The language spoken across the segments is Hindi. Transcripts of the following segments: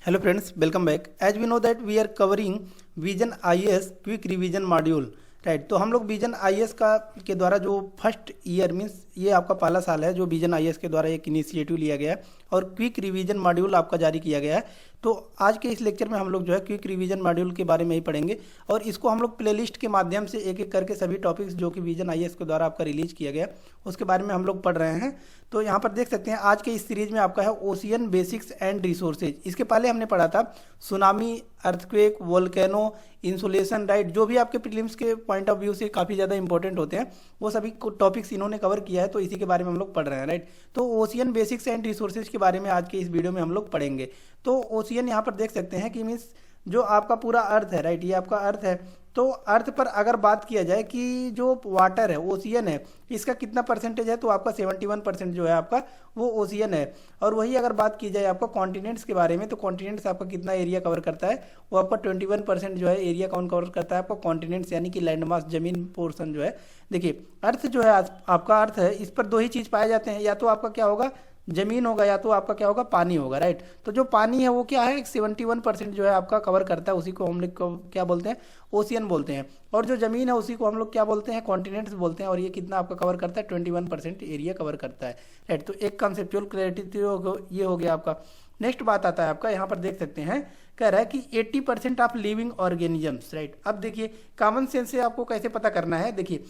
Hello friends, welcome back. As we know that we are covering Vision IAS Quick Revision Module, right. तो हम लोग विजन आईएएस का के द्वारा जो फर्स्ट ईयर मीन्स ये आपका पहला साल है जो विजन आईएएस के द्वारा एक इनिशिएटिव लिया गया है और क्विक रिवीजन मॉड्यूल आपका जारी किया गया है। तो आज के इस लेक्चर में हम लोग जो है क्विक रिवीजन मॉड्यूल के बारे में ही पढ़ेंगे और इसको हम लोग प्लेलिस्ट के माध्यम से एक एक करके सभी टॉपिक्स जो कि विजन आईएएस के द्वारा आपका रिलीज किया गया उसके बारे में हम लोग पढ़ रहे हैं। तो यहाँ पर देख सकते हैं आज के इस सीरीज में आपका है ओशियन बेसिक्स एंड रिसोर्सेज। इसके पहले हमने पढ़ा था tsunami, earthquake, volcano, insulation, right. जो भी आपके प्रीलिम्स के पॉइंट ऑफ व्यू से काफ़ी ज़्यादा इंपॉर्टेंट होते हैं वो सभी टॉपिक्स इन्होंने कवर किया है, तो इसी के बारे में हम लोग पढ़ रहे हैं, राइट। तो ओशियन बेसिक्स एंड रिसोर्सेज के बारे में आज के इस वीडियो में हम लोग पढ़ेंगे। तो ओशियन यहाँ पर देख सकते हैं कि मीन्स जो आपका पूरा अर्थ है, राइट, ये आपका अर्थ है। तो अर्थ पर अगर बात किया जाए कि जो वाटर है, ओशियन है, इसका कितना परसेंटेज है, तो आपका 71% जो है आपका वो ओशियन है। और वही अगर बात की जाए आपका कॉन्टिनेंट्स के बारे में, तो कॉन्टिनेंट्स आपका कितना एरिया कवर करता है, वो आपका 21% जो है एरिया कवर करता है आपका कॉन्टिनेंट्स, यानी कि लैंड मास, जमीन पोर्शन जो है। देखिए अर्थ जो है आपका अर्थ है, इस पर दो ही चीज़ पाए जाते हैं, या तो आपका क्या होगा जमीन होगा या तो आपका क्या होगा पानी होगा, राइट। तो जो पानी है वो क्या है 71% जो है आपका कवर करता है, उसी को हम लोग क्या बोलते हैं ओशियन बोलते हैं। और जो जमीन है उसी को हम लोग क्या बोलते हैं कॉन्टिनेंट्स बोलते हैं। और ये कितना आपका कवर करता है 21% एरिया कवर करता है, राइट। तो एक कंसेप्चुअल क्लैरिटी ये हो गया आपका। नेक्स्ट बात आता है आपका, यहाँ पर देख सकते हैं कह रहा है कि 80% ऑफ लिविंग ऑर्गेनिजम्स, राइट। अब देखिए कॉमन सेंस से आपको कैसे पता करना है, देखिए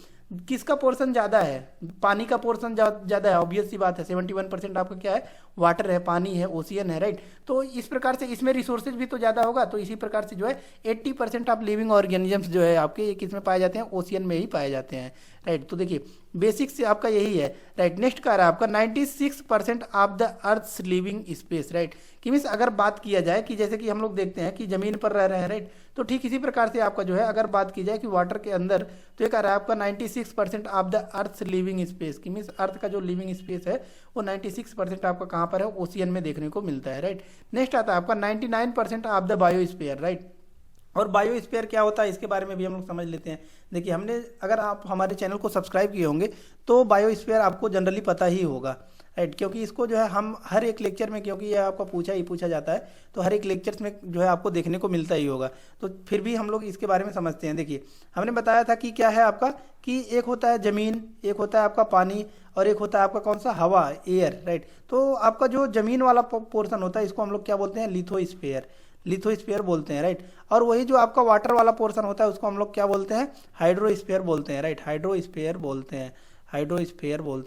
किसका पोर्शन ज़्यादा है, पानी का पोर्शन ज़्यादा है, ऑब्वियस सी बात है। 71% आपका क्या है वाटर है, पानी है, ओशियन है, राइट। तो इस प्रकार से इसमें रिसोर्सेज भी तो ज़्यादा होगा, तो इसी प्रकार से जो है 80% ऑफ लिविंग ऑर्गेनिजम्स जो है आपके ये किस में पाए जाते हैं ओशियन में ही पाए जाते हैं, राइट। तो देखिए बेसिक से आपका यही है, राइट। नेक्स्ट कह रहा है आपका 96% of the earth's living space, right. कि मीन्स अगर बात किया जाए कि जैसे कि हम लोग देखते हैं कि जमीन पर रह रहे हैं, राइट, तो ठीक इसी प्रकार से आपका जो है अगर बात की जाए कि वाटर के अंदर, तो ये कह रहा है आपका 96% of the earth's living space. कि मीन्स अर्थ का जो लिविंग स्पेस है वो 96% आपका कहाँ पर है ओशियन में देखने को मिलता है, राइट। नेक्स्ट आता है आपका 99% ऑफ द बायोस्फीयर, राइट। और बायोस्फीयर क्या होता है इसके बारे में भी हम लोग समझ लेते हैं। देखिए हमने अगर आप हमारे चैनल को सब्सक्राइब किए होंगे तो बायोस्फीयर आपको जनरली पता ही होगा, राइट। क्योंकि इसको जो है हम हर एक लेक्चर में, क्योंकि ये आपका पूछा जाता है, तो हर एक लेक्चर्स में जो है आपको देखने को मिलता ही होगा। तो फिर भी हम लोग इसके बारे में समझते हैं। देखिए हमने बताया था कि क्या है आपका कि एक होता है जमीन, एक होता है आपका पानी और एक होता है आपका कौन सा हवा, एयर, राइट। तो आपका जो जमीन वाला पोर्शन होता है इसको हम लोग क्या बोलते हैं लिथोस्फीयर बोलते हैं, राइट। और वही जो आपका वाटर वाला पोर्शन होता है उसको हम लोग क्या बोलते हैं हाइड्रोस्फीयर बोलते हैं, राइट। हाइड्रोस्फीयर बोलते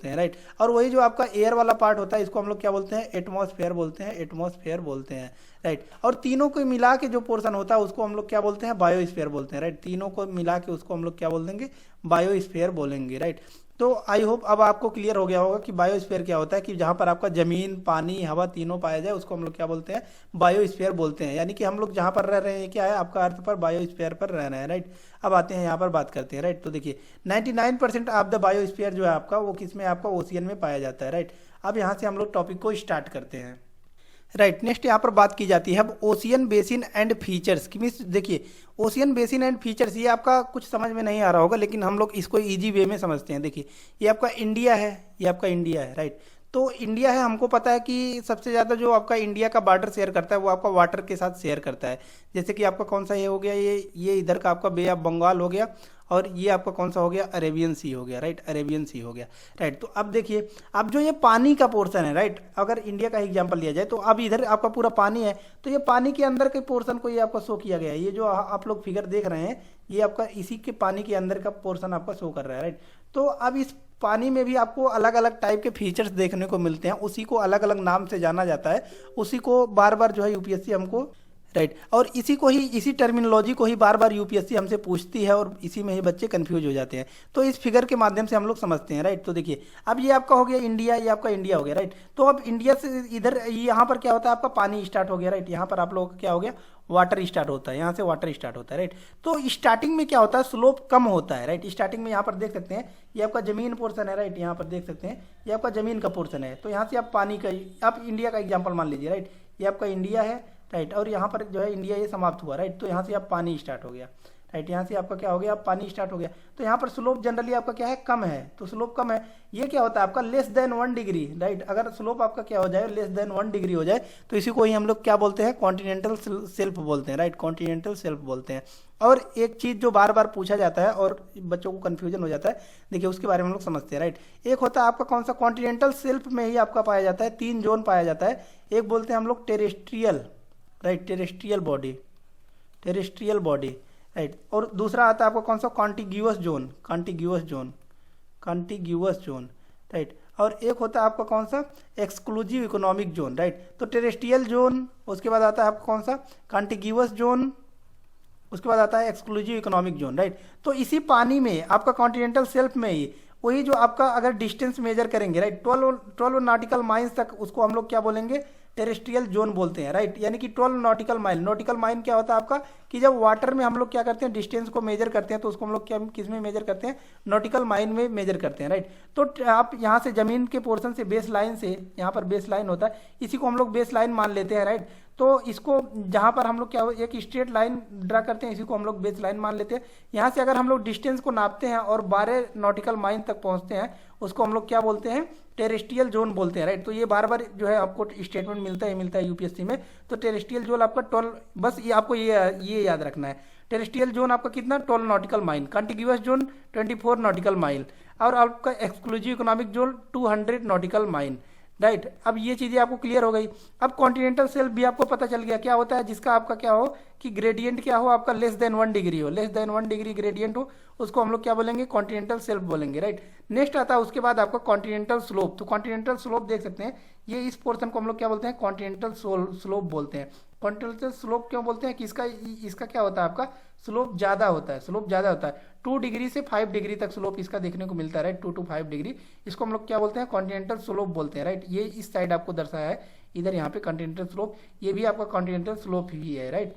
हैं, राइट। और वही जो आपका एयर वाला पार्ट होता है इसको हम लोग क्या बोलते हैं एटमॉस्फेयर बोलते हैं, राइट। और तीनों को मिला के जो पोर्शन होता है उसको हम लोग क्या बोलते हैं बायोस्फीयर बोलते हैं, राइट। तीनों को मिला के उसको हम लोग क्या बोल देंगे बायोस्फीयर बोलेंगे, राइट। तो आई होप अब आपको क्लियर हो गया होगा कि बायोस्फीयर क्या होता है, कि जहाँ पर आपका जमीन, पानी, हवा तीनों पाया जाए उसको हम लोग क्या बोलते हैं बायोस्फीयर बोलते हैं। यानी कि हम लोग जहाँ पर रह रहे हैं क्या है आपका अर्थ पर बायोस्फीयर पर रह रहे हैं, राइट। अब आते हैं यहाँ पर बात करते हैं, राइट। तो देखिए 99% ऑफ द बायोस्फीयर जो है आपका वो किस में आपका ओशियन में पाया जाता है, राइट। अब यहाँ से हम लोग टॉपिक को स्टार्ट करते हैं, राइट। नेक्स्ट यहाँ पर बात की जाती है अब ओशियन बेसिन एंड फीचर्स की। मीन्स देखिए ओशियन बेसिन एंड फीचर्स ये आपका कुछ समझ में नहीं आ रहा होगा, लेकिन हम लोग इसको इजी वे में समझते हैं। देखिए ये आपका इंडिया है, राइट। तो इंडिया है, हमको पता है कि सबसे ज़्यादा जो आपका इंडिया का बॉर्डर शेयर करता है वो आपका वाटर के साथ शेयर करता है। जैसे कि आपका कौन सा ये हो गया, ये इधर का आपका बे ऑफ बंगाल हो गया और ये आपका कौन सा हो गया अरेबियन सी हो गया, राइट। अरेबियन सी हो गया, राइट। तो अब देखिए अब जो ये पानी का पोर्शन है, राइट, अगर इंडिया का एग्जांपल लिया जाए तो अब इधर आपका पूरा पानी है, तो ये पानी के अंदर के पोर्शन को ये आपका शो किया गया है। ये जो आप लोग फिगर देख रहे हैं ये आपका इसी के पानी के अंदर का पोर्शन आपका शो कर रहा है, राइट। तो अब इस पानी में भी आपको अलग अलग टाइप के फीचर्स देखने को मिलते हैं, उसी को अलग अलग नाम से जाना जाता है, उसी को बार बार जो है यूपीएससी हमको, राइट। और इसी टर्मिनोलॉजी को ही बार बार यूपीएससी हमसे पूछती है और इसी में ही बच्चे कंफ्यूज हो जाते हैं। तो इस फिगर के माध्यम से हम लोग समझते हैं, राइट। तो देखिए अब ये आपका हो गया इंडिया, ये आपका इंडिया हो गया, राइट। तो अब इंडिया से इधर यहाँ पर क्या होता है आपका पानी स्टार्ट हो गया, राइट। यहाँ पर आप लोगों का क्या हो गया वाटर स्टार्ट होता है, यहाँ से वाटर स्टार्ट होता है, राइट। तो स्टार्टिंग में क्या होता है स्लोप कम होता है, राइट। स्टार्टिंग में यहाँ पर देख सकते हैं ये आपका जमीन पोर्शन है, राइट। यहाँ पर देख सकते हैं ये आपका जमीन का पोर्शन है। तो यहाँ से आप पानी का, आप इंडिया का एग्जाम्पल मान लीजिए, राइट। ये आपका इंडिया है, राइट। और यहाँ पर जो है इंडिया ये समाप्त हुआ, राइट। तो यहाँ से आप पानी स्टार्ट हो गया, राइट। यहाँ से आपका क्या हो गया, अब पानी स्टार्ट हो गया, तो यहाँ पर स्लोप जनरली आपका क्या है, कम है, तो स्लोप कम है। ये क्या होता है आपका लेस देन 1 डिग्री, राइट। अगर स्लोप आपका क्या हो जाए, लेस देन 1 डिग्री हो जाए, तो इसी को ही हम लोग क्या बोलते हैं, कॉन्टिनेंटल शेल्फ बोलते हैं, राइट, कॉन्टिनेंटल शेल्फ बोलते हैं। और एक चीज जो बार बार पूछा जाता है और बच्चों को कंफ्यूजन हो जाता है, देखिए उसके बारे में हम लोग समझते हैं, राइट। एक होता है आपका कौन सा, कॉन्टिनेंटल शेल्फ में ही आपका पाया जाता है, 3 जोन पाया जाता है। एक बोलते हैं हम लोग terrestrial, right, terrestrial body, terrestrial body, right. और दूसरा आता है आपका कौन सा, contiguous zone, contiguous zone, contiguous zone, right. और एक होता है आपका कौन सा, एक्सक्लूसिव इकोनॉमिक जोन, राइट। तो टेरेस्ट्रियल जोन, उसके बाद आता है आपका कौन सा, कॉन्टिग्यूअस जोन, उसके बाद आता है एक्सक्लूसिव इकोनॉमिक जोन, राइट। तो इसी पानी में आपका कॉन्टिनेंटल शेल्फ में ही वही जो आपका अगर डिस्टेंस मेजर करेंगे, राइट, 12 नॉटिकल माइल्स तक, उसको हम लोग क्या बोलेंगे, टेरेस्ट्रियल जोन बोलते हैं, राइट। यानी कि 12 नॉटिकल माइल, नॉटिकल माइल क्या होता है आपका, कि जब वाटर में हम लोग क्या करते हैं, डिस्टेंस को मेजर करते हैं, तो उसको हम लोग क्या किस में मेजर करते हैं, नॉटिकल माइल में मेजर करते हैं, राइट। तो आप यहाँ से जमीन के पोर्शन से, बेस लाइन से, यहाँ पर बेस लाइन होता है, इसी को हम लोग बेस लाइन मान लेते हैं, राइट। तो इसको जहाँ पर हम लोग क्या एक स्ट्रेट लाइन ड्रा करते हैं, इसी को हम लोग बेस लाइन मान लेते हैं। यहाँ से अगर हम लोग डिस्टेंस को नापते हैं और 12 नॉटिकल माइल तक पहुँचते हैं, उसको हम लोग क्या बोलते हैं, टेरेस्ट्रियल जोन बोलते हैं, राइट। तो ये बार बार जो है आपको स्टेटमेंट मिलता है यूपीएससी में। तो टेरेस्ट्रियल जोन आपका 12, बस ये आपको ये याद रखना है, टेरेस्ट्रियल जोन आपका कितना, 12 nautical mile, contiguous zone 24 nautical mile, और आपका exclusive economic zone 200 nautical mile, right. अब ये चीजें आपको क्लियर हो गई। अब कॉन्टिनेंटल शेल्फ भी आपको पता चल गया क्या होता है, जिसका आपका क्या हो कि ग्रेडियंट क्या हो आपका, लेस देन 1 डिग्री हो, लेस देन 1 डिग्री ग्रेडियंट हो, उसको हम लोग क्या बोलेंगे, कॉन्टिनेंटल शेल्फ बोलेंगे, राइट। नेक्स्ट आता है उसके बाद आपका कॉन्टिनेंटल स्लोप। तो कॉन्टिनेंटल स्लोप देख सकते हैं, ये इस पोर्शन को हम लोग क्या बोलते हैं, कॉन्टिनेंटल स्लोप बोलते हैं। कॉन्टिनेंटल स्लोप क्यों बोलते हैं कि इसका क्या होता है आपका, स्लोप ज्यादा होता है, स्लोप ज्यादा होता है, 2 डिग्री से 5 डिग्री तक स्लोप इसका देखने को मिलता है, राइट, 2 to 5 डिग्री, इसको हम लोग क्या बोलते हैं, कॉन्टिनेंटल स्लोप बोलते हैं, राइट। ये इस साइड आपको दर्शाया है, इधर यहाँ पे कॉन्टिनेंटल स्लोप, ये भी आपका कॉन्टिनेंटल स्लोप ही है, राइट।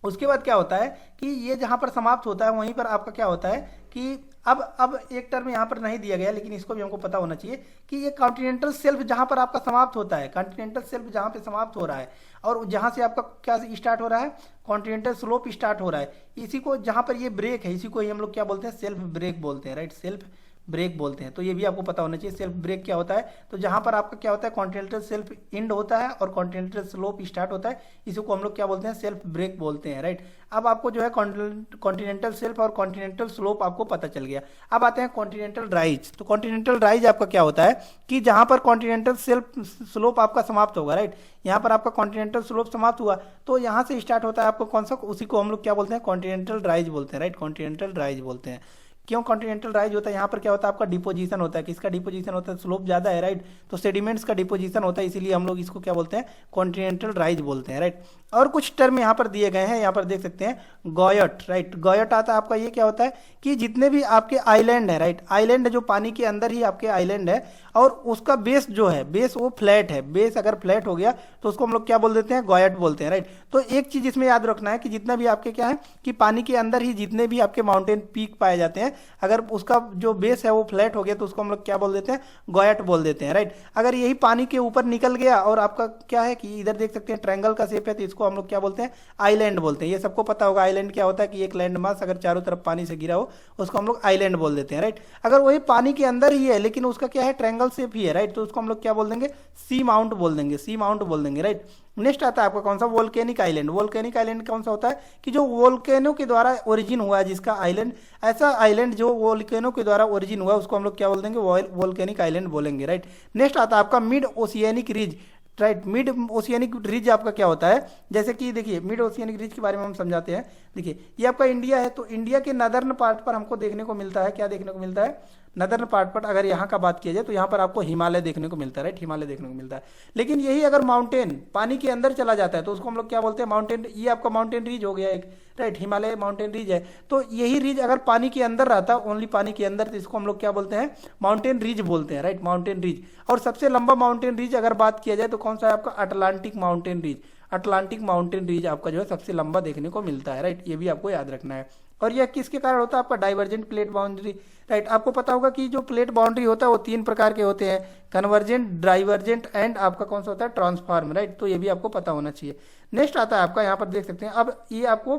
उसके बाद क्या होता है कि ये जहां पर समाप्त होता है वहीं पर आपका क्या होता है कि अब एक टर्म यहाँ पर नहीं दिया गया, लेकिन इसको भी हमको पता होना चाहिए कि ये कॉन्टिनेंटल शेल्फ जहां पर आपका समाप्त होता है, कॉन्टिनेंटल शेल्फ जहां पे समाप्त हो रहा है और जहां से आपका क्या स्टार्ट हो रहा है, कॉन्टिनेंटल स्लोप स्टार्ट हो रहा है, इसी को जहां पर ये ब्रेक है, इसी को ही हम लोग क्या बोलते हैं, सेल्फ ब्रेक बोलते हैं, राइट, सेल्फ ब्रेक बोलते हैं। तो ये भी आपको पता होना चाहिए सेल्फ ब्रेक क्या होता है। तो जहां पर आपका क्या होता है, कॉन्टिनेंटल शेल्फ एंड होता है और कॉन्टिनेंटल स्लोप स्टार्ट होता है, इसी को हम लोग क्या बोलते हैं, सेल्फ ब्रेक बोलते हैं, राइट। अब आपको जो है कॉन्टिनेंटल शेल्फ और कॉन्टिनेंटल स्लोप आपको पता चल गया। अब आते हैं कॉन्टिनेंटल राइज। तो कॉन्टिनेंटल राइज आपका क्या होता है कि जहां पर कॉन्टिनेंटल शेल्फ स्लोप आपका समाप्त होगा, राइट, यहाँ पर आपका कॉन्टिनेंटल स्लोप समाप्त हुआ, तो यहाँ से स्टार्ट होता है आपको कौन सा, उसी को हम लोग क्या बोलते हैं, कॉन्टिनेंटल राइज बोलते हैं, राइट, कॉन्टिनेंटल राइज बोलते हैं। क्यों कॉन्टिनेंटल राइज होता है, यहाँ पर क्या होता है आपका डिपोजिशन होता है, किसका डिपोजिशन होता है, स्लोप ज्यादा है, राइट, तो सेडिमेंट्स का डिपोजिशन होता है, इसीलिए हम लोग इसको क्या बोलते हैं, कॉन्टिनेंटल राइज बोलते हैं, राइट। और कुछ टर्म यहाँ पर दिए गए हैं, यहाँ पर देख सकते हैं गॉयट, राइट, गॉयट आता है आपका, ये क्या होता है कि जितने भी आपके आइलैंड है, राइट, आइलैंड जो पानी के अंदर ही आपके आइलैंड है और उसका बेस जो है, बेस वो फ्लैट है, बेस अगर फ्लैट हो गया तो उसको हम लोग क्या बोल देते हैं, गॉयट बोलते हैं, राइट। तो एक चीज इसमें याद रखना है कि जितना भी आपके क्या है कि पानी के अंदर ही जितने भी आपके माउंटेन पीक पाए जाते हैं, अगर उसका जो बेस है वो फ्लैट हो गया तो उसको हम लोग क्या बोल देते हैं, गॉयट बोल देते हैं, राइट। अगर यही पानी के ऊपर निकल गया और आपका क्या है कि इधर देख सकते हैं ट्रायंगल का शेप है, तो इसको हम लोग क्या बोलते हैं, आइलैंड बोलते हैं। ये सबको पता होगा आइलैंड क्या होता है कि एक लैंड मास अगर चारों तरफ पानी से घिरा हो उसको हम लोग आइलैंड बोल देते हैं, राइट। अगर वही पानी के अंदर ही है लेकिन उसका क्या है, ट्रायंगल शेप ही है, राइट, तो उसको हम लोग क्या बोल देंगे, सी माउंट बोल देंगे, सी माउंट बोल देंगे, राइट। नेक्स्ट आता है आपका कौन सा, वोल्केनिक आइलैंड। वोल्केनिक आइलैंड कौन सा होता है कि जो वोल्केनो के द्वारा ओरिजिन हुआ है जिसका आइलैंड, ऐसा आइलैंड जो वोल्केनो के द्वारा ओरिजिन हुआ उसको हम लोग क्या बोल देंगे, वोल्केनिक आइलैंड बोलेंगे, राइट। नेक्स्ट आता है आपका mid oceanic ridge, right. Mid oceanic ridge आपका क्या होता है, जैसे कि देखिए मिड ओशियानिक रिज के बारे में हम समझाते हैं। देखिए ये आपका इंडिया है, तो इंडिया के नदर्न पार्ट पर हमको देखने को मिलता है, क्या देखने को मिलता है, नदर्न पार्ट पर अगर यहाँ का बात किया जाए तो यहाँ पर आपको हिमालय देखने को मिलता है, राइट, हिमालय देखने को मिलता है। लेकिन यही अगर माउंटेन पानी के अंदर चला जाता है तो उसको हम लोग क्या बोलते हैं, माउंटेन, ये आपका माउंटेन रिज हो गया एक, राइट, हिमालय माउंटेन रिज है। तो यही रिज अगर पानी के अंदर रहता, ओनली पानी के अंदर, तो इसको हम लोग क्या बोलते हैं, माउंटेन रिज बोलते हैं, राइट, माउंटेन रिज। और सबसे लंबा माउंटेन रिज अगर बात किया जाए तो कौन सा है आपका, Atlantic mountain ridge. Atlantic mountain ridge आपका जो है सबसे लंबा देखने को मिलता है, राइट, ये भी आपको याद रखना है। और यह किसके कारण होता है, आपका डाइवर्जेंट प्लेट बाउंड्री, राइट। आपको पता होगा कि जो प्लेट बाउंड्री होता है वो 3 प्रकार के होते हैं, कन्वर्जेंट, डाइवर्जेंट एंड आपका कौन सा होता है, ट्रांसफॉर्म, राइट। तो ये भी आपको पता होना चाहिए। नेक्स्ट आता है आपका, यहाँ पर देख सकते हैं, अब ये आपको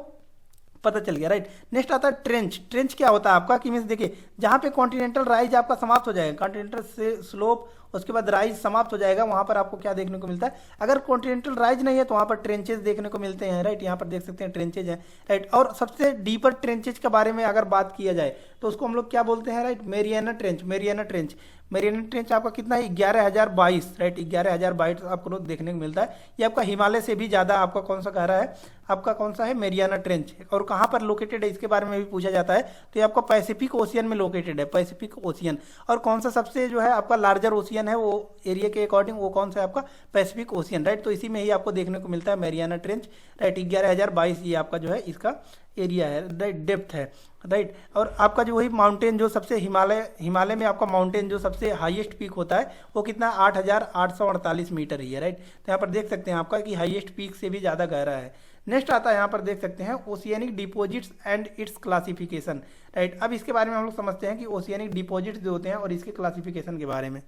पता चल गया, राइट। नेक्स्ट आता है ट्रेंच। ट्रेंच क्या होता है आपका कि मीन्स देखिए जहाँ पे कॉन्टिनेंटल राइज आपका समाप्त हो जाएगा, कॉन्टिनेंटल से स्लोप उसके बाद राइज समाप्त हो जाएगा, वहां पर आपको क्या देखने को मिलता है, अगर कॉन्टिनेंटल राइज नहीं है तो वहां पर ट्रेंचेज देखने को मिलते हैं, राइट। यहाँ पर देख सकते हैं ट्रेंचेज है, राइट। और सबसे डीपर ट्रेंचेज के बारे में अगर बात किया जाए तो उसको हम लोग क्या बोलते हैं, right, Mariana trench. Mariana trench, Mariana trench आपका कितना है, 11,022, राइट, 11,022 आपको देखने को मिलता है। ये आपका हिमालय से भी ज़्यादा आपका कौन सा गहरा है, आपका कौन सा है, मेरियाना ट्रेंच। और कहाँ पर लोकेटेड है इसके बारे में भी पूछा जाता है, तो ये आपका पैसिफिक ओशियन में लोकेटेड है, पैसिफिक ओशियन। और कौन सा सबसे जो है आपका लार्जर ओशियन है, वो एरिया के अकॉर्डिंग वो कौन सा है आपका, पैसिफिक ओशियन, राइट। तो इसी में ही आपको देखने को मिलता है मेरियाना ट्रेंच, राइट। 11,022 ये आपका जो है इसका एरिया है, राइट, डेप्थ है, राइट। और आपका जो वही माउंटेन जो सबसे हिमालय में आपका माउंटेन जो सबसे हाईएस्ट पीक होता है वो कितना, 8,848 मीटर ही है, राइट। तो यहाँ पर देख सकते हैं आपका कि हाईएस्ट पीक से भी ज़्यादा गहरा है। नेक्स्ट आता है यहाँ पर देख सकते हैं oceanic deposits and it's classification, right. अब इसके बारे में हम लोग समझते हैं कि ओशियनिक डिपॉजिट्स जो होते हैं और इसके क्लासिफिकेशन के बारे में,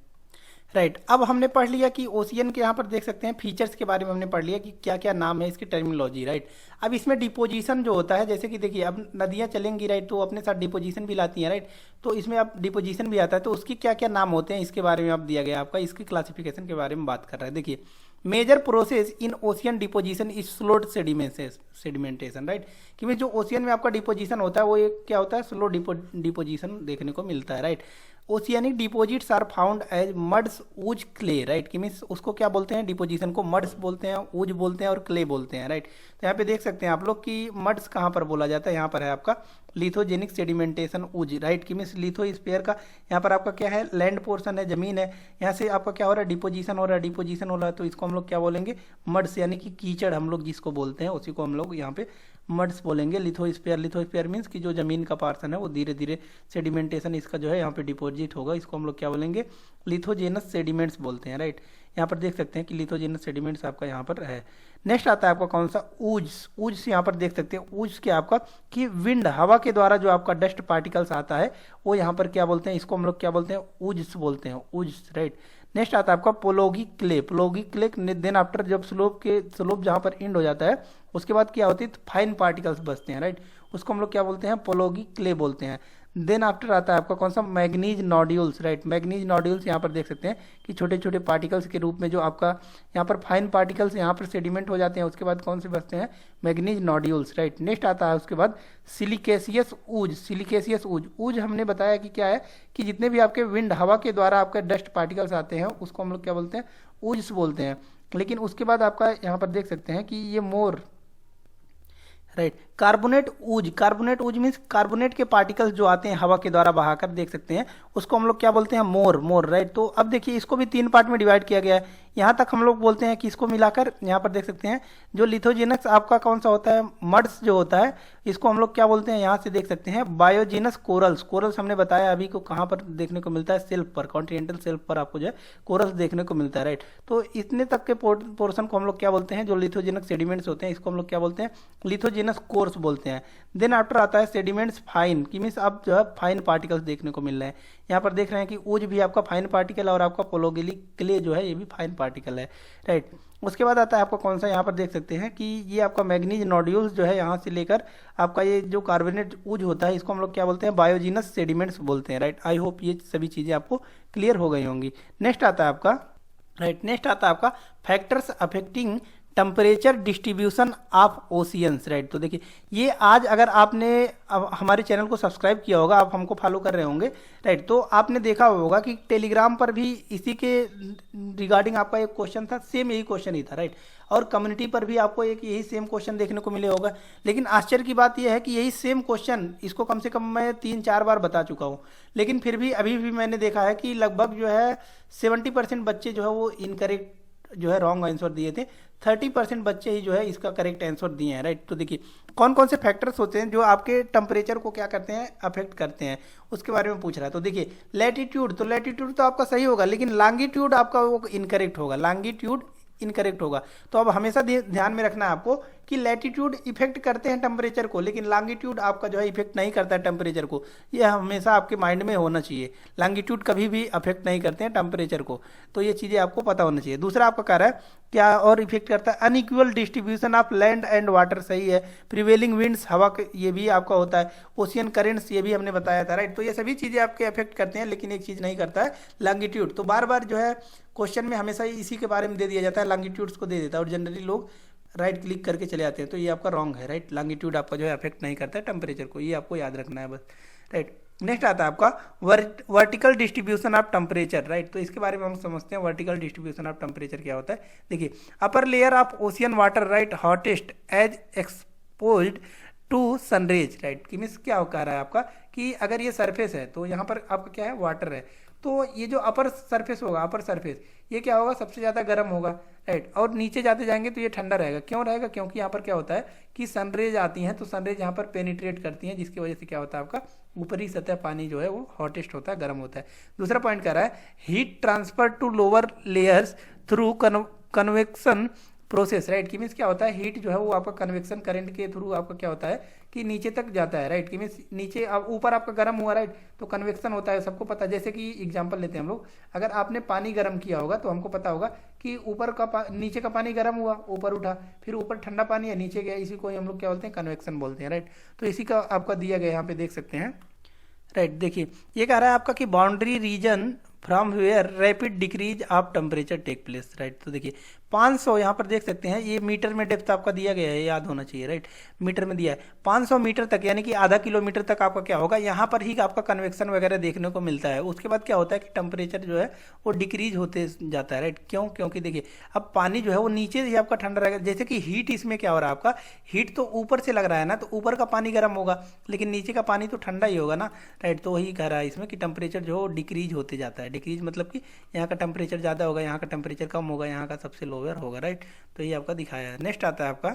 राइट। अब हमने पढ़ लिया कि ओशियन के यहाँ पर देख सकते हैं फीचर्स के बारे में हमने पढ़ लिया कि क्या क्या नाम है इसकी टर्मिनोलॉजी, राइट। अब इसमें डिपोजिशन जो होता है, जैसे कि देखिए अब नदियाँ चलेंगी, राइट, तो अपने साथ डिपोजिशन भी लाती हैं, राइट। तो इसमें अब डिपोजिशन भी आता है, तो उसके क्या क्या नाम होते हैं इसके बारे में अब दिया गया आपका, इसकी क्लासिफिकेशन के बारे में बात कर रहा है। देखिए major process in ocean deposition is slowed sedimentation, right. कि जो ओशियन में आपका डिपोजिशन होता है वो एक क्या होता है, स्लो डिपोजिशन देखने को मिलता है, right. Oceanic deposits are found as muds, ooze, clay, right. कि मीन्स उसको क्या बोलते हैं, डिपोजिशन को मड्स बोलते हैं, ऊज बोलते हैं और क्ले बोलते हैं, राइट। तो यहाँ पे देख सकते हैं आप लोग कि मड्स कहाँ पर बोला जाता है, यहाँ पर है आपका लिथोजेनिक सेडिमेंटेशन ऊज, राइट। कि मीन्स लिथोस्फीयर का यहाँ पर आपका क्या है, लैंड पोर्शन है, जमीन है, यहाँ से आपका क्या हो रहा है, डिपोजिशन हो रहा है, डिपोजिशन हो रहा है, तो इसको हम लोग क्या बोलेंगे, मड्स, यानी कि कीचड़ हम लोग जिसको बोलते हैं उसी को हम लोग यहाँ पे मड्स बोलेंगे। लिथोस्फीयर, लिथोस्फीयर मीन्स कि जो जमीन का पार्सन है वो धीरे धीरे सेडिमेंटेशन इसका जो है यहाँ पे डिपॉजिट होगा, इसको हम लोग क्या बोलेंगे, लिथोजेनस सेडिमेंट्स बोलते हैं, राइट। यहाँ पर देख सकते हैं कि लिथोजेनस सेडिमेंट्स आपका यहाँ पर है। नेक्स्ट आता है आपका कौन सा, ऊज। ऊज से यहाँ पर देख सकते हैं ऊज के आपका कि विंड, हवा के द्वारा जो आपका डस्ट पार्टिकल्स आता है वो यहाँ पर क्या बोलते हैं, इसको हम लोग क्या बोलते हैं, ऊज बोलते हैं, ऊज, राइट। नेक्स्ट आता है आपका पोलोगी क्ले। पोलोगी क्ले देन आफ्टर जब स्लोप जहाँ पर एंड हो जाता है उसके बाद क्या होती है, फाइन पार्टिकल्स बचते हैं, राइट। उसको हम लोग क्या बोलते हैं, पोलोगी क्ले बोलते हैं। देन आफ्टर आता है आपका कौन सा, manganese nodules, right. Manganese nodules यहाँ पर देख सकते हैं कि छोटे छोटे पार्टिकल्स के रूप में जो आपका यहाँ पर फाइन पार्टिकल्स यहाँ पर सेडिमेंट हो जाते हैं, उसके बाद कौन से बचते हैं, मैग्नीज नोड्यूल्स, राइट। नेक्स्ट आता है उसके बाद सिलिकेशियस ऊज। सिलिकेशियस ऊज, ऊज हमने बताया कि क्या है कि जितने भी आपके विंड, हवा के द्वारा आपके डस्ट पार्टिकल्स आते हैं उसको हम लोग क्या बोलते हैं, ऊज बोलते हैं। लेकिन उसके बाद आपका यहाँ पर देख सकते हैं कि ये मोर, राइट, कार्बोनेट ऊज। कार्बोनेट ऊज मीन्स कार्बोनेट के पार्टिकल्स जो आते हैं हवा के द्वारा बहाकर, देख सकते हैं उसको हम लोग क्या बोलते हैं, मोर, मोर, राइट। तो अब देखिए इसको भी 3 पार्ट में डिवाइड किया गया है। यहाँ तक हम लोग बोलते हैं कि इसको मिलाकर यहाँ पर देख सकते हैं जो लिथोजेनस आपका कौन सा होता है, मड्स जो होता है, इसको हम लोग क्या बोलते हैं, यहाँ से देख सकते हैं बायोजीनस कोरल्स। कोरल्स हमने बताया अभी को कहाँ पर देखने को मिलता है, सेल्फ पर, कॉन्टिनेंटल सेल्फ पर आपको जो है कोरल्स देखने को मिलता है, राइट। तो इतने तक के पोर्शन को हम लोग क्या बोलते हैं, जो लिथोजेनस सेडिमेंट्स होते हैं इसको हम लोग क्या बोलते हैं, लिथोजेनस कोर्स बोलते हैं। देन आफ्टर आता है सेडिमेंट्स फाइन, कि मीन्स अब जो है फाइन पार्टिकल्स देखने को मिल रहे हैं। यहाँ पर देख रहे हैं कि ऊज भी आपका फाइन पार्टिकल और आपका पोलोगिली क्ले जो है ये भी फाइन पार्टिकल है, राइट। उसके बाद आता है आपका कौन सा, यहाँ पर देख सकते हैं कि ये आपका मैग्नीज नोड्यूल्स जो है यहाँ से लेकर आपका ये जो कार्बोनेट ऊज होता है इसको हम लोग क्या बोलते हैं, बायोजीनस सेडिमेंट्स बोलते हैं, राइट। आई होप ये सभी चीज़ें आपको क्लियर हो गई होंगी। नेक्स्ट आता है आपका, राइट, नेक्स्ट आता है आपका factors affecting temperature distribution of oceans, right. तो देखिए ये आज अगर आपने हमारे चैनल को सब्सक्राइब किया होगा, आप हमको फॉलो कर रहे होंगे, राइट, तो आपने देखा होगा कि टेलीग्राम पर भी इसी के रिगार्डिंग आपका एक क्वेश्चन था, सेम यही क्वेश्चन ही था, राइट। और कम्युनिटी पर भी आपको एक यही सेम क्वेश्चन देखने को मिले होगा। लेकिन आश्चर्य की बात यह है कि यही सेम क्वेश्चन इसको कम से कम मैं 3-4 बार बता चुका हूँ, लेकिन फिर भी अभी भी मैंने देखा है कि लगभग जो है 70% बच्चे जो है वो इनकरेक्ट जो है रॉन्ग आंसर दिए थे, 30% बच्चे ही जो है इसका करेक्ट आंसर दिए हैं, राइट। तो देखिए कौन कौन से फैक्टर्स होते हैं जो आपके टेम्परेचर को क्या करते हैं, अफेक्ट करते हैं, उसके बारे में पूछ रहा है। तो देखिए लैटिट्यूड, तो लैटिट्यूड तो आपका सही होगा, लेकिन लॉन्गिट्यूड आपका वो इनकरेक्ट होगा, लॉन्गिट्यूड इनकरेक्ट होगा। तो अब हमेशा ध्यान में रखना है आपको कि लैटिट्यूड इफेक्ट करते हैं टेम्परेचर को, लेकिन लॉन्गिट्यूड आपका जो है इफेक्ट नहीं करता है टेम्परेचर को। ये हमेशा आपके माइंड में होना चाहिए, लॉन्गिट्यूड कभी भी अफेक्ट नहीं करते हैं टेम्परेचर को, तो ये चीज़ें आपको पता होना चाहिए। दूसरा आपका कह रहा है क्या और इफेक्ट करता है, unequal distribution of land and water, सही है। प्रिवेलिंग विंड्स, हवा ये भी आपका होता है। ओशियन करेंट्स, ये भी हमने बताया था, राइट। तो ये सभी चीज़ें आपके अफेक्ट करते हैं, लेकिन एक चीज़ नहीं करता है, लॉन्गिट्यूड। तो बार बार जो है क्वेश्चन में हमेशा इसी के बारे में दे दिया जाता है, लॉन्गिट्यूड्स को दे देता है, और जनरली लोग राइट क्लिक करके चले आते हैं, तो ये आपका रॉन्ग है, राइट। लॉन्गिट्यूड आपका जो है अफेक्ट नहीं करता है टेम्परेचर को, ये आपको याद रखना है बस, राइट। नेक्स्ट आता है आपका vertical distribution of temperature, right. तो इसके बारे में हम समझते हैं वर्टिकल डिस्ट्रीब्यूशन ऑफ टेम्परेचर क्या होता है। देखिए, upper layer of ocean water, right, hottest as exposed to sunrays, right. कि मीन्स क्या कह रहा है आपका कि अगर ये सरफेस है तो यहाँ पर आपका क्या है, वाटर है, तो ये जो अपर सरफेस होगा, अपर सरफेस, ये क्या होगा, सबसे ज़्यादा गर्म होगा, राइट। और नीचे जाते जाएंगे तो ये ठंडा रहेगा। क्यों रहेगा, क्योंकि यहाँ पर क्या होता है कि सनरेज आती हैं, तो सनरेज यहाँ पर पेनिट्रेट करती हैं, जिसकी वजह से क्या होता है आपका ऊपरी सतह पानी जो है वो हॉटेस्ट होता है, गर्म होता है। दूसरा पॉइंट कह रहा है heat transfer to lower layers through convection process, right. कि मीन्स क्या होता है, हीट जो है वो आपका कन्वेक्शन करंट के थ्रू आपका क्या होता है कि नीचे तक जाता है, राइट। कि मीन्स नीचे अब ऊपर आपका गर्म हुआ, राइट, तो कन्वेक्शन होता है, सबको पता है। जैसे कि एग्जांपल लेते हैं हम लोग, अगर आपने पानी गर्म किया होगा तो हमको पता होगा कि ऊपर का नीचे का पानी गर्म हुआ, ऊपर उठा, फिर ऊपर ठंडा पानी है, नीचे गया, इसी को हम लोग क्या बोलते हैं, कन्वेक्शन बोलते हैं, राइट। तो इसी का आपका दिया गया यहाँ पे देख सकते हैं, राइट। देखिए, ये कह रहा है आपका कि boundary region from where rapid decrease of temperature take place, right. तो देखिए 500 यहाँ पर देख सकते हैं, ये मीटर में डेप्थ आपका दिया गया है, याद होना चाहिए, राइट। मीटर में दिया है 500 मीटर तक, यानी कि आधा किलोमीटर तक आपका क्या होगा, यहाँ पर ही आपका कन्वेक्शन वगैरह देखने को मिलता है। उसके बाद क्या होता है कि टेम्परेचर जो है वो डिक्रीज होते जाता है, राइट। क्यों, क्योंकि देखिए अब पानी जो है वो नीचे ही आपका ठंडा रहेगा। जैसे कि हीट, इसमें क्या हो रहा है आपका, हीट तो ऊपर से लग रहा है ना, तो ऊपर का पानी गर्म होगा, लेकिन नीचे का पानी तो ठंडा ही होगा ना, राइट। तो वही कह रहा है इसमें कि टेम्परेचर जो डिक्रीज होते जाता है। डिक्रीज मतलब कि यहाँ का टेम्परेचर ज़्यादा होगा, यहाँ का टेम्परेचर कम होगा, यहाँ का सबसे लोअर होगा, राइट। तो ये आपका दिखाया है। नेक्स्ट आता है आपका,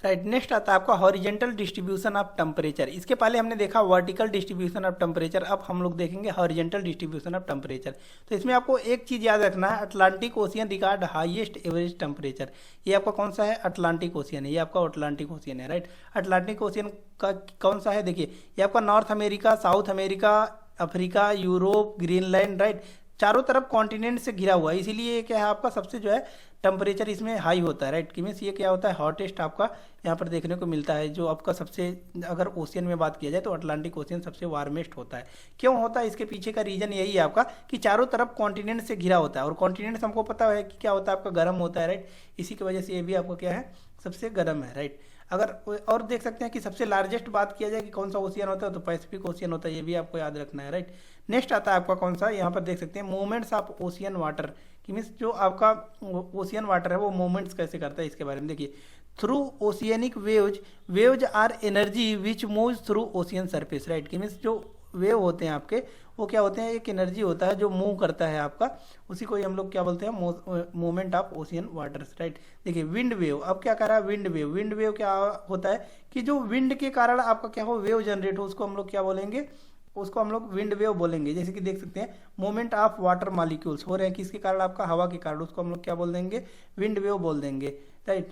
राइट, नेक्स्ट आता है आपका हॉरिजेंटल डिस्ट्रीब्यूशन ऑफ टेम्परेचर। इसके पहले हमने देखा वर्टिकल डिस्ट्रीब्यूशन ऑफ टेम्परेचर, अब हम लोग देखेंगे हॉरिजेंटल डिस्ट्रीब्यूशन ऑफ टेम्परेचर। तो इसमें आपको एक चीज़ याद रखना है, Atlantic ocean record highest average temperature. ये आपका कौन सा है, अटलांटिक ओशियन है, ये आपका अटलांटिक ओशियन है, राइट। अटलांटिक ओशियन का कौन सा है, देखिए ये आपका north America, south America, Africa, Europe, Greenland, right, चारों तरफ कॉन्टिनेंट से घिरा हुआ है, इसीलिए ये क्या है आपका सबसे जो है टेम्परेचर इसमें हाई होता है, राइट। कि मीन्स ये क्या होता है, हॉटेस्ट आपका यहाँ पर देखने को मिलता है। जो आपका सबसे, अगर ओशियन में बात किया जाए तो अटलांटिक ओशियन सबसे वार्मेस्ट होता है। क्यों होता है, इसके पीछे का रीजन यही है आपका कि चारों तरफ कॉन्टिनेंट से घिरा होता है, और कॉन्टिनेंट हमको पता है कि क्या होता है आपका गर्म होता है, राइट। इसी की वजह से ये भी आपको क्या है, सबसे गर्म है, राइट। अगर और देख सकते हैं कि सबसे लार्जेस्ट बात किया जाए कि कौन सा ओशियन होता है, तो पैसिफिक ओशियन होता है, ये भी आपको याद रखना है, राइट। नेक्स्ट आता है आपका कौन सा, यहाँ पर देख सकते हैं मूवमेंट्स ऑफ ओशियन वाटर। कि मीन्स जो आपका ओशियन वाटर है वो मूवमेंट्स कैसे करता है, इसके बारे में देखिए। Through oceanic waves, waves are energy which moves through ocean surface, right. कि मीन्स जो वेव होते हैं आपके, वो क्या होते हैं, एक एनर्जी होता है जो मूव करता है आपका, उसी को हम लोग क्या बोलते हैं, movement of ocean waters, right. देखिए विंड वेव, अब क्या कर रहा है, विंड वेव। विंड वेव क्या होता है कि जो विंड के कारण आपका क्या हो, वेव जनरेट हो, उसको हम लोग क्या बोलेंगे, उसको हम लोग विंड वेव बोलेंगे। जैसे कि देख सकते हैं मूवमेंट ऑफ वाटर मॉलिक्यूल्स हो रहे हैं किसके कारण, आपका हवा के कारण, उसको हम लोग क्या बोल देंगे, विंड वेव बोल देंगे, राइट।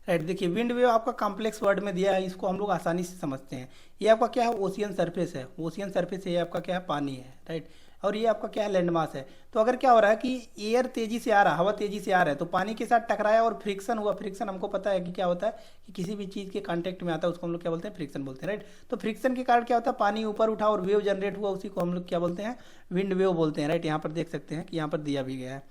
राइट, देखिए विंड वेव आपका कॉम्प्लेक्स वर्ड में दिया है, इसको हम लोग आसानी से समझते हैं। ये आपका क्या है, ओशियन सरफेस है, ओशियन सरफेस ये आपका क्या है, पानी है, राइट। और ये आपका क्या है, लैंड मास है। तो अगर क्या हो रहा है कि एयर तेजी से आ रहा है, हवा तेजी से आ रहा है, तो पानी के साथ टकराया और फ्रिक्शन हुआ। फ्रिक्शन हमको पता है कि क्या होता है कि किसी भी चीज़ के कांटेक्ट में आता है, उसको हम लोग क्या बोलते हैं, फ्रिक्शन बोलते हैं, राइट। तो फ्रिक्शन के कारण क्या होता है, पानी ऊपर उठा और वेव जनरेट हुआ, उसी को हम लोग क्या बोलते हैं, विंड वेव बोलते हैं, राइट। यहाँ पर देख सकते हैं कि यहाँ पर दिया भी गया है,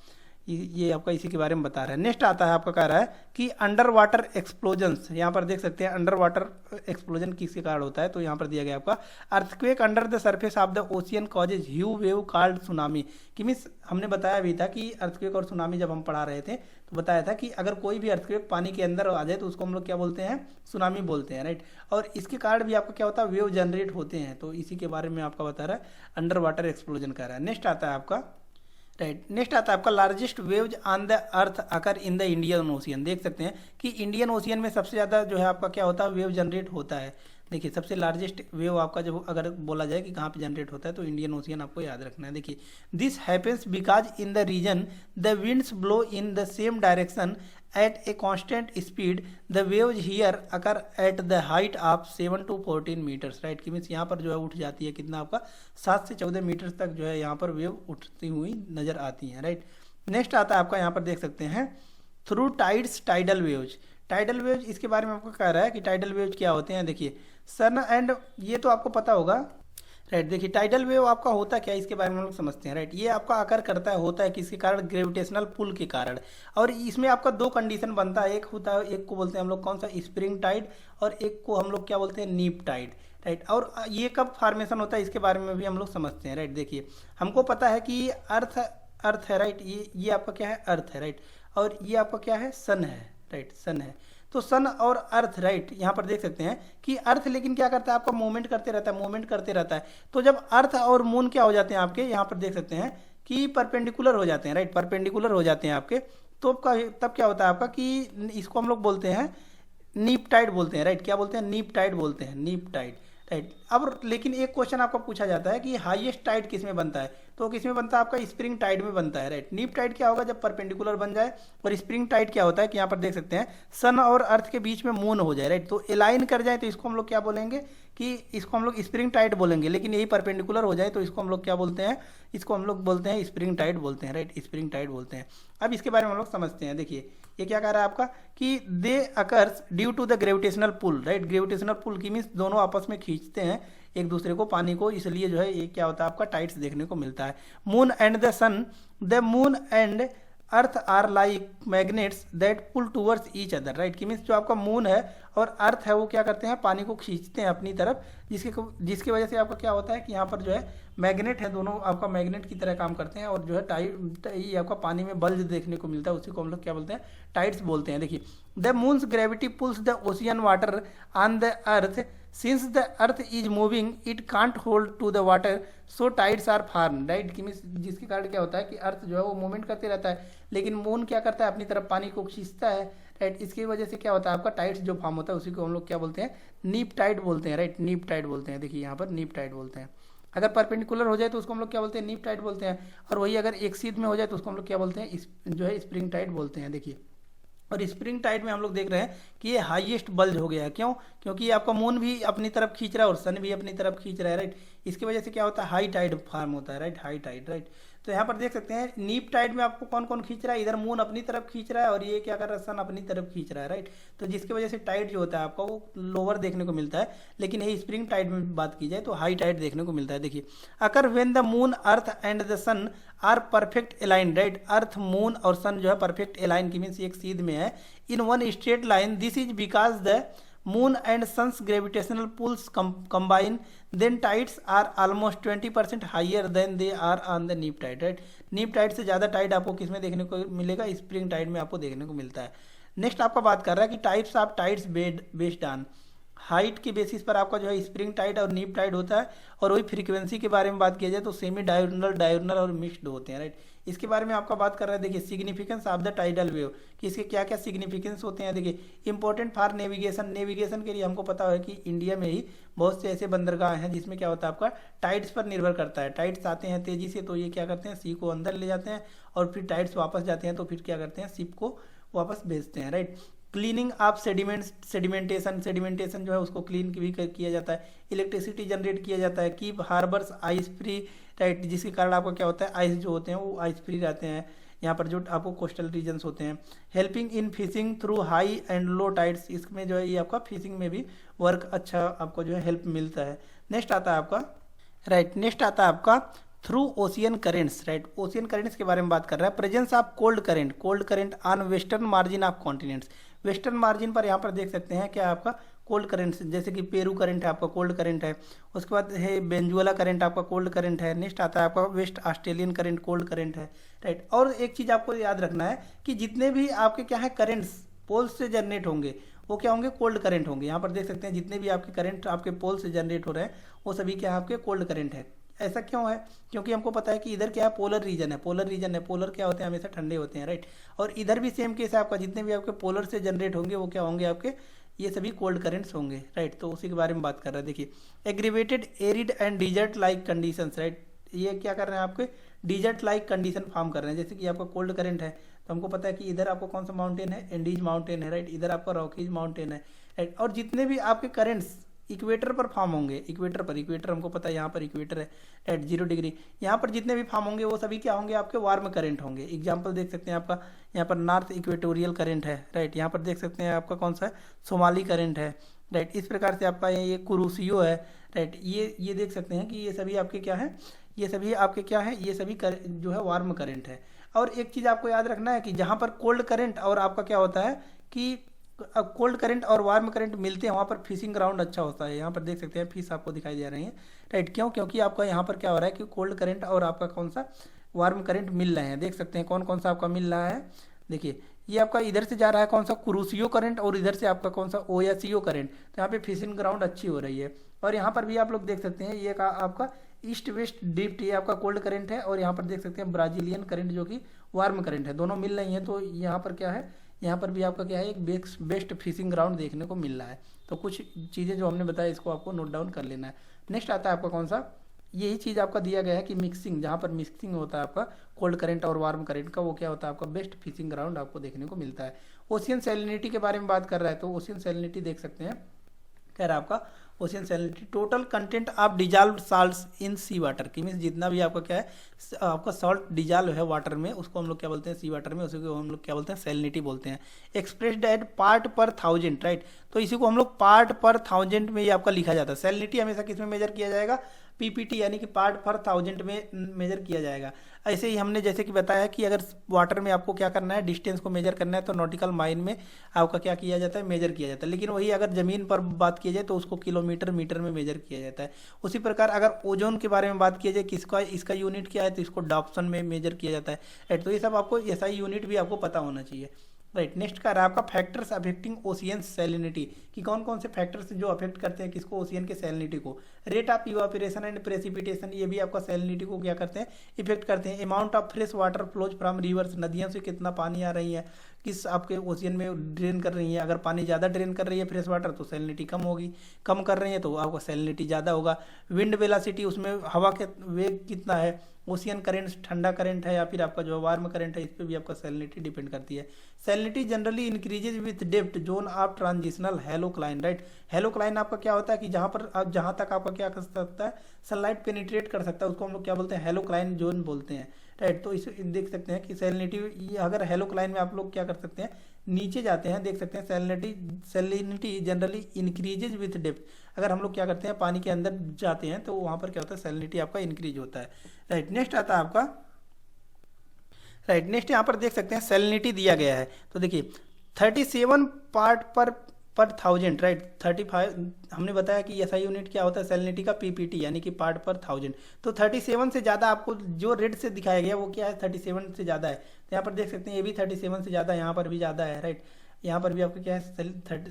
ये आपका इसी के बारे में बता रहा है। नेक्स्ट आता है आपका कह रहा है कि अंडर वाटर एक्सप्लोजन्स, यहाँ पर देख सकते हैं अंडर वाटर एक्सप्लोजन किसके कारण होता है, तो यहाँ पर दिया गया आपका earthquake under the surface of the ocean causes huge wave called tsunami. कि मीन्स हमने बताया भी था कि अर्थक्वेक और सुनामी जब हम पढ़ा रहे थे तो बताया था कि अगर कोई भी अर्थक्वेक पानी के अंदर आ जाए तो उसको हम लोग क्या बोलते हैं, सुनामी बोलते हैं, राइट। और इसके कारण भी आपका क्या होता है, वेव जनरेट होते हैं, तो इसी के बारे में आपका बता रहा है, अंडर वाटर एक्सप्लोजन कर रहा है। नेक्स्ट आता है आपका, राइट, नेक्स्ट आता है आपका largest waves on the earth occur in the Indian ocean. देख सकते हैं कि इंडियन ओशियन में सबसे ज़्यादा जो है आपका क्या होता है, वेव जनरेट होता है। देखिए सबसे लार्जेस्ट वेव आपका जब अगर बोला जाए कि कहाँ पे जनरेट होता है तो इंडियन ओशियन आपको याद रखना है। देखिए this happens because in the region the winds blow in the same direction at a constant speed the waves here occur at the height of 7 to 14 metres, right. कि मीन्स यहाँ पर जो है उठ जाती है कितना आपका 7 से 14 मीटर तक जो है यहाँ पर वेव उठती हुई नजर आती हैं, राइट। नेक्स्ट आता है आपका यहाँ पर देख सकते हैं through tides tidal waves. Tidal waves इसके बारे में आपको कह रहा है कि टाइडल वेव्स क्या होते हैं। देखिए सन एंड ये तो आपको पता होगा, राइट। देखिए टाइडल वेव आपका होता क्या है इसके बारे में हम लोग समझते हैं, राइट। ये आपका आकर करता है होता है किसके कारण, ग्रेविटेशनल पुल के कारण। और इसमें आपका दो कंडीशन बनता है, एक होता है, एक को बोलते हैं हम लोग कौन सा, स्प्रिंग टाइड, और एक को हम लोग क्या बोलते हैं, नीप टाइड, राइट। और ये कब फॉर्मेशन होता है इसके बारे में भी हम लोग समझते हैं, राइट। देखिए हमको पता है कि अर्थ है, राइट। ये आपका क्या है, अर्थ है, राइट। और ये आपका क्या है, सन है, राइट, सन है। तो सन और अर्थ, राइट, यहाँ पर देख सकते हैं कि अर्थ लेकिन क्या करता है आपका, मूवमेंट करते रहता है, मूवमेंट करते रहता है। तो जब अर्थ और मून क्या हो जाते हैं आपके, यहाँ पर देख सकते हैं कि परपेंडिकुलर हो जाते हैं, राइट, परपेंडिकुलर हो जाते हैं आपके, तो तब क्या होता है आपका कि इसको हम लोग बोलते हैं नीप टाइड बोलते हैं, राइट। क्या बोलते हैं, नीप टाइड बोलते हैं, नीप टाइड, राइट। अब लेकिन एक क्वेश्चन आपको पूछा जाता है कि हाईएस्ट टाइड किस में बनता है, तो किस में बनता है आपका, स्प्रिंग टाइड में बनता है, राइट। नीप टाइड क्या होगा, जब परपेंडिकुलर बन जाए। और स्प्रिंग टाइड क्या होता है कि यहाँ पर देख सकते हैं सन और अर्थ के बीच में मून हो जाए, राइट। तो अलाइन कर जाए तो इसको हम लोग क्या बोलेंगे कि इसको हम लोग स्प्रिंग टाइड बोलेंगे। लेकिन यही परपेंडिकुलर हो जाए तो इसको हम लोग क्या बोलते हैं, इसको हम लोग बोलते हैं स्प्रिंग टाइड बोलते हैं, राइट, स्प्रिंग टाइड बोलते हैं। अब इसके बारे में हम लोग समझते हैं। देखिए ये क्या कह रहा है आपका कि they occurs due to the gravitational pull, right. Gravitational pull की मीन्स दोनों आपस में खींचते हैं एक दूसरे को, पानी को, इसलिए जो है ये क्या होता है आपका टाइड्स देखने को मिलता है। Moon and the sun, the moon and earth are like magnets that pull towards each other, right. कि मीन्स जो आपका मून है और अर्थ है वो क्या करते हैं, पानी को खींचते हैं अपनी तरफ, जिसकी वजह से आपका क्या होता है कि यहाँ पर जो है मैग्नेट है, दोनों आपका मैग्नेट की तरह काम करते हैं। और जो है ये आपका पानी में बल्ज देखने को मिलता है, उसी को हम लोग क्या बोलते हैं, टाइड्स बोलते हैं। देखिए the moon's gravity pulls the ocean water on the earth, since the earth is moving it can't hold to the water, so tides are form, right. कि जिसके कारण क्या होता है कि अर्थ जो है वो मूवमेंट करते रहता है, लेकिन मून क्या करता है, अपनी तरफ पानी को खींचता है, राइट। इसकी वजह से क्या होता है आपका टाइड्स जो फॉर्म होता है उसी को हम लोग क्या बोलते हैं, नीप टाइड बोलते हैं, राइट, नीप टाइड बोलते हैं। देखिए यहाँ पर नीप टाइड बोलते हैं। अगर परपेंडिकुलर हो जाए तो उसको हम लोग क्या बोलते हैं, नीप टाइड बोलते हैं। और वही अगर एक सीध में हो जाए तो उसको हम लोग क्या बोलते हैं, जो है स्प्रिंग टाइड बोलते हैं। देखिए और स्प्रिंग टाइड में हम लोग देख रहे हैं कि ये हाईएस्ट बल्ज हो गया है। क्यों, क्योंकि आपका मून भी अपनी तरफ खींच रहा है और सन भी अपनी तरफ खींच रहा है, राइट। इसकी वजह से क्या होता है, हाई टाइड फॉर्म होता है, राइट, हाई टाइड, राइट। तो यहाँ पर देख सकते हैं नीप टाइड में आपको कौन कौन खींच रहा है, इधर मून अपनी तरफ खींच रहा है और ये क्या कर रहा है, सन अपनी तरफ खींच रहा है, राइट। तो जिसकी वजह से टाइड जो होता है आपका वो लोअर देखने को मिलता है। लेकिन यही स्प्रिंग टाइड में बात की जाए तो हाई टाइड देखने को मिलता है। देखिए occur when the moon earth and the sun are perfect align, right. Earth moon और सन जो है परफेक्ट अलाइन की मीन्स एक सीध में है, in one straight line, this is because the moon and sun's gravitational pulls combine, then tides are almost 20% higher than they are on the neap tide, right। नीप टाइड से ज़्यादा टाइड आपको किस में देखने को मिलेगा, स्प्रिंग टाइड में आपको देखने को मिलता है। नेक्स्ट आपका बात कर रहा है कि types of tides based on height के बेसिस पर आपका जो है स्प्रिंग टाइड और नीप टाइड होता है। और वही फ्रीक्वेंसी के बारे में बात किया जाए तो सेमी डायगोनल, डायगोनल और मिक्स्ड होते हैं, राइट। इसके बारे में आपका बात कर रहे हैं। देखिए significance of the tidal wave, कि इसके क्या क्या सिग्निफिकेंस होते हैं। देखिए इंपॉर्टेंट फॉर नेविगेशन, नेविगेशन के लिए हमको पता है कि इंडिया में ही बहुत से ऐसे बंदरगाह हैं जिसमें क्या होता है आपका टाइड्स पर निर्भर करता है। टाइड्स आते हैं तेजी से तो ये क्या करते हैं, सी को अंदर ले जाते हैं, और फिर टाइड्स वापस जाते हैं तो फिर क्या करते हैं, शिप को वापस भेजते हैं, राइट। क्लीनिंग ऑफ सेडिमेंटेशन जो है उसको क्लीन भी किया जाता है। इलेक्ट्रिसिटी जनरेट किया जाता है। Keep harbours ice free, right, जिसके कारण आपको क्या होता है, आइस जो होते हैं वो आइस फ्री रहते हैं यहाँ पर जो आपको कोस्टल रीजन्स होते हैं। Helping in fishing through high and low tides, इसमें जो है ये आपका फिशिंग में भी वर्क अच्छा आपको जो है हेल्प मिलता है। नेक्स्ट आता है आपका, राइट, नेक्स्ट आता है आपका through ocean currents, right. Ocean currents के बारे में बात कर रहा है। Presence of cold current on western margin of continents, western margin पर यहाँ पर देख सकते हैं क्या आपका कोल्ड करंट्स, जैसे कि पेरू करंट है आपका कोल्ड करंट है। उसके बाद है बेंजुएला करंट आपका कोल्ड करंट है। नेक्स्ट आता है आपका waste Australian current cold current है, राइट। और एक चीज़ आपको याद रखना है कि जितने भी आपके क्या है करंट्स पोल से जनरेट होंगे वो क्या होंगे, कोल्ड करंट होंगे। यहाँ पर देख सकते हैं जितने भी आपके करंट आपके पोल से जनरेट हो रहे हैं वो सभी क्या आपके कोल्ड करंट है। ऐसा क्यों है, क्योंकि हमको पता है कि इधर क्या है, पोलर रीजन है, पोलर क्या होते हैं, हमेशा ठंडे होते हैं, राइट। और इधर भी सेम केस है आपका, जितने भी आपके पोलर से जनरेट होंगे वो क्या होंगे, आपके ये सभी कोल्ड करेंट्स होंगे, राइट। तो उसी के बारे में बात कर रहे हैं। देखिए aggravated arid and desert like conditions, right. ये क्या कर रहे हैं, आपके डिजर्ट लाइक कंडीशन फॉर्म कर रहे हैं। जैसे कि आपका कोल्ड करंट है तो हमको पता है कि इधर आपको कौन सा माउंटेन है, एंडीज माउंटेन है, राइट। इधर आपका रॉकीज माउंटेन है, राइट। और जितने भी आपके करेंट्स इक्वेटर पर फॉर्म होंगे, इक्वेटर हमको पता है यहाँ पर इक्वेटर है एट 0 डिग्री, यहाँ पर जितने भी फॉर्म होंगे वो सभी क्या होंगे, आपके वार्म करंट होंगे। एग्जाम्पल देख सकते हैं आपका यहाँ पर नॉर्थ इक्वेटोरियल करंट है, राइट। यहाँ पर देख सकते हैं आपका कौन सा है, सोमाली करंट है, राइट। इस प्रकार से आपका ये कुरूसियो है, राइट। ये देख सकते हैं कि ये सभी आपके क्या है, ये सभी आपके क्या है, ये सभी जो है वार्म करंट है। और एक चीज़ आपको याद रखना है कि जहाँ पर कोल्ड करंट और आपका क्या होता है कि कोल्ड करंट और वार्म करंट मिलते हैं वहाँ पर फिशिंग ग्राउंड अच्छा होता है। यहाँ पर देख सकते हैं फिश आपको दिखाई दे रही है, राइट। क्यों, क्योंकि आपका यहाँ पर क्या हो रहा है कि कोल्ड करंट और आपका कौन सा वार्म करंट मिल रहे हैं। देख सकते हैं कौन कौन सा आपका मिल रहा है। देखिए ये आपका इधर से जा रहा है कौन सा, कुरूसियो करंट, और इधर से आपका कौन सा, ओयासियो करंट। तो यहाँ पे फिशिंग ग्राउंड अच्छी हो रही है। और यहाँ पर भी आप लोग देख सकते हैं ये का आपका ईस्ट वेस्ट ड्रिफ्ट, ये आपका कोल्ड करंट है। और यहाँ पर देख सकते हैं ब्राजीलियन करंट जो कि वार्म करंट है, दोनों मिल रही हैं। तो यहाँ पर क्या है, यहाँ पर भी आपका क्या है, एक बेस्ट फिशिंग ग्राउंड देखने को मिल रहा है। तो कुछ चीज़ें जो हमने बताया इसको आपको नोट डाउन कर लेना है। नेक्स्ट आता है आपका कौन सा, यही चीज़ आपका दिया गया है कि मिक्सिंग, जहाँ पर मिक्सिंग होता है आपका कोल्ड करंट और वार्म करंट का, वो क्या होता है आपका बेस्ट फिशिंग ग्राउंड आपको देखने को मिलता है। ओशियन सैलिनिटी के बारे में बात कर रहा है, तो ओशियन सैलिनिटी देख सकते हैं, कह रहा है आपका ocean salinity total content of dissolved salts in sea water, की मीन्स जितना भी आपका क्या है, आपका सॉल्ट डिजॉल्व है वाटर में, उसको हम लोग क्या बोलते हैं, सी वाटर में, उसी को हम लोग क्या बोलते हैं, सैलिनिटी बोलते हैं। एक्सप्रेस्ड एट पार्ट पर 1000, राइट। तो इसी को हम लोग पार्ट पर 1000 में ये आपका लिखा जाता है। सैलिनिटी हमेशा किस में मेजर किया जाएगा, पीपीटी यानी कि पार्ट पर 1000 में मेजर किया जाएगा। ऐसे ही हमने जैसे कि बताया कि अगर वाटर में आपको क्या करना है, डिस्टेंस को मेजर करना है, तो नॉटिकल माइल में आपका क्या किया जाता है, मेजर किया जाता है। लेकिन वही अगर जमीन पर बात की जाए तो उसको किलोमीटर मीटर में मेजर किया जाता है। उसी प्रकार अगर ओजोन के बारे में बात की जाए, किसका इसका यूनिट क्या है, तो इसको डॉप्सन में मेजर किया जाता है, राइट। तो ये सब आपको ऐसा यूनिट भी आपको पता होना चाहिए, राइट। नेक्स्ट का रहा आपका फैक्टर्स अफेक्टिंग ओशियन सैलिनिटी, कि कौन कौन से फैक्टर्स जो अफेक्ट करते हैं किसको, ओशियन के सैलिनिटी को। Rate of evaporation and precipitation, ये भी आपका सैलिनिटी को क्या करते हैं, इफेक्ट करते हैं। Amount of fresh water flows from reverse, नदियों से कितना पानी आ रही है, किस आपके ओशियन में ड्रेन कर रही है। अगर पानी ज़्यादा ड्रेन कर रही है फ्रेश वाटर तो सैलिनिटी कम होगी, कम कर रही है तो आपका सैलिनिटी ज़्यादा होगा। विंड वेलोसिटी, उसमें हवा के वेग कितना है। ओशियन करेंट्स ठंडा करंट है या फिर आपका जो वार्म करंट है, इस पर भी आपका सैलिनिटी डिपेंड करती है। Salinity generally increases with depth zone of transitional halocline, right. Halocline आपका क्या होता है कि जहाँ पर आप जहाँ तक आपका क्या कर सकता है, सनलाइट पेनिट्रेट कर सकता है, उसको हम लोग क्या बोलते हैं, हेलोक्लाइन जोन बोलते हैं, राइट। तो इसे देख सकते हैं कि सैलिनिटी अगर हेलोक्लाइन में आप लोग क्या कर सकते हैं, नीचे जाते हैं, देख सकते हैं salinity generally increases with depth. अगर हम लोग क्या करते हैं, पानी के अंदर जाते हैं तो वहाँ पर क्या होता है, सैलिनिटी आपका इंक्रीज होता है, राइट। नेक्स्ट आता है आपका, राइट। नेक्स्ट यहाँ पर देख सकते हैं सैलिनिटी दिया गया है, तो देखिए 37 पार्ट पर 1000, राइट। 35 हमने बताया कि ऐसा यूनिट क्या होता है सैलिनिटी का, पीपीटी यानी कि पार्ट पर 1000। तो 37 से ज़्यादा आपको जो रेड से दिखाया गया वो क्या है, 37 से ज़्यादा है। तो यहाँ पर देख सकते हैं ये भी 37 से ज़्यादा है, यहाँ पर भी ज़्यादा है, राइट। यहाँ पर भी आपका क्या है,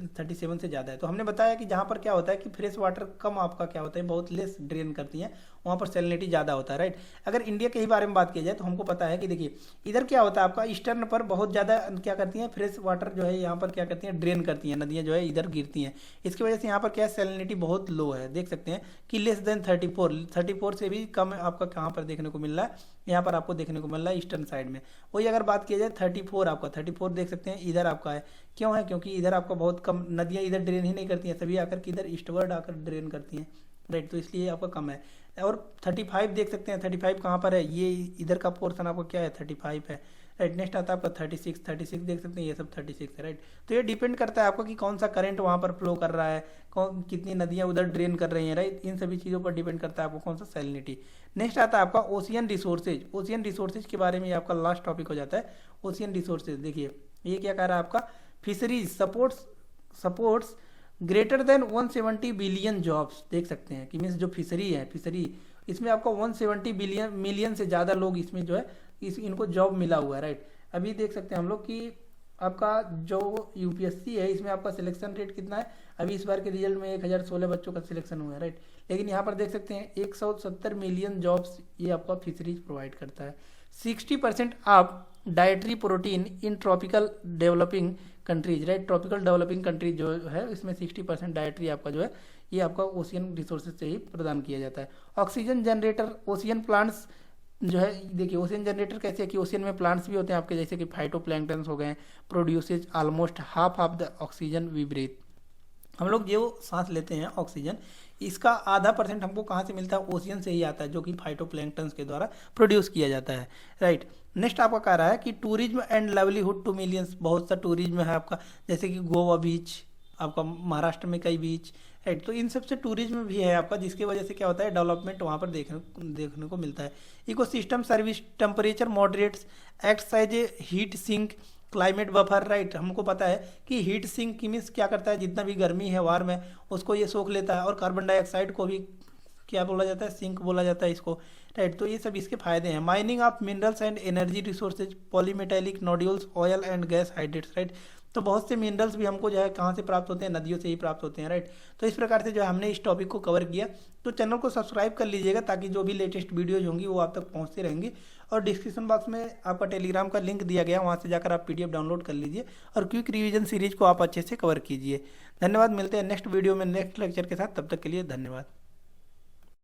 37 से ज़्यादा है। तो हमने बताया कि जहाँ पर क्या होता है कि फ्रेश वाटर कम आपका क्या होता है, बहुत लेस ड्रेन करती हैं, वहाँ पर सैलिनिटी ज़्यादा होता है, राइट। अगर इंडिया के ही बारे में बात की जाए तो हमको पता है कि देखिए इधर क्या होता है आपका ईस्टर्न पर बहुत ज़्यादा क्या करती हैं, फ्रेश वाटर जो है यहाँ पर क्या करती हैं, ड्रेन करती हैं, नदियाँ जो है इधर गिरती हैं। इसकी वजह से यहाँ पर क्या है, सैलिनिटी बहुत लो है। देख सकते हैं कि लेस देन 34 से भी कम आपका कहाँ पर देखने को मिल रहा है, यहाँ पर आपको देखने को मिल रहा है ईस्टर्न साइड में। वही अगर बात की जाए 34 आपका 34 देख सकते हैं इधर आपका है। क्यों है, क्योंकि इधर आपका बहुत कम नदियाँ इधर ड्रेन ही नहीं करती हैं, सभी आकर के इधर ईस्टवर्ड आकर ड्रेन करती हैं, राइट। तो इसलिए आपका कम है। और 35 देख सकते हैं, 35 कहाँ पर है, ये इधर का पोर्शन आपको क्या है, 35 है, राइट। नेक्स्ट आता है आपका 36 देख सकते हैं, ये सब 36 है, राइट। तो ये डिपेंड करता है आपको कि कौन सा करंट वहाँ पर फ्लो कर रहा है, कौन कितनी नदियाँ उधर ड्रेन कर रही हैं, राइट। इन सभी चीज़ों पर डिपेंड करता है आपको कौन सा सैलिनिटी। नेक्स्ट आता है आपका ओशियन रिसोर्सेज। ओशियन रिसोर्सेज के बारे में आपका लास्ट टॉपिक हो जाता है। ओशियन रिसोर्सेज देखिए ये क्या कह रहा है आपका, fisheries supports greater than 170 billion jobs. देख सकते हैं कि मीन्स जो फिशरी इसमें आपका 170 मिलियन से ज़्यादा लोग इसमें जो है इनको जॉब मिला हुआ है, राइट। अभी देख सकते हैं हम लोग कि आपका जो यूपीएससी है इसमें आपका सिलेक्शन रेट कितना है, अभी इस बार के रिजल्ट में 1016 बच्चों का सिलेक्शन हुआ है, राइट। लेकिन यहाँ पर देख सकते हैं 170 मिलियन जॉब्स ये आपका फिशरीज प्रोवाइड करता है। 60% of dietary protein in tropical developing countries, right. Tropical developing countries जो है इसमें 60% डाइटरी आपका जो है ये आपका ओशियन रिसोर्सेज से ही प्रदान किया जाता है। ऑक्सीजन जनरेटर ओशियन प्लांट्स जो है, देखिए ओशियन जनरेटर कैसे है कि ओशियन में प्लांट्स भी होते हैं आपके, जैसे कि फाइटोप्लैंक्टन्स हो गए, produces almost half of the oxygen we breathe. हम लोग जो सांस लेते हैं ऑक्सीजन, इसका आधा % हमको कहाँ से मिलता है, ओशियन से ही आता है, जो कि फाइटोप्लैंक्टन्स के द्वारा प्रोड्यूस किया जाता है, राइट। नेक्स्ट आपका कह रहा है कि tourism and livelihood to millions, बहुत सा टूरिज्म है आपका, जैसे कि गोवा बीच, आपका महाराष्ट्र में कई बीच, राइट। तो इन सब से टूरिज्म भी है आपका, जिसकी वजह से क्या होता है, डेवलपमेंट वहाँ पर देखने को मिलता है। Ecosystem service, temperature moderates, acts as a heat sink, climate buffer, right. हमको पता है कि हीट सिंक मीन्स क्या करता है, जितना भी गर्मी है वार में उसको ये सोख लेता है, और कार्बन डाइऑक्साइड को भी क्या बोला जाता है, सिंक बोला जाता है इसको, राइट। तो ये सब इसके फायदे हैं। Mining of minerals and energy resources, polymetallic nodules, oil and gas hydrates, right. तो बहुत से मिनरल्स भी हमको जो है कहाँ से प्राप्त होते हैं, नदियों से ही प्राप्त होते हैं, राइट। तो इस प्रकार से जो है हमने इस टॉपिक को कवर किया। तो चैनल को सब्सक्राइब कर लीजिएगा ताकि जो भी लेटेस्ट वीडियोज होंगी वो आप तक पहुँचती रहेंगी। और डिस्क्रिप्शन बॉक्स में आपका टेलीग्राम का लिंक दिया गया, वहाँ से जाकर आप PDF डाउनलोड कर लीजिए और क्विक रिवीजन सीरीज को आप अच्छे से कवर कीजिए। धन्यवाद, मिलते हैं नेक्स्ट वीडियो में नेक्स्ट लेक्चर के साथ, तब तक के लिए धन्यवाद।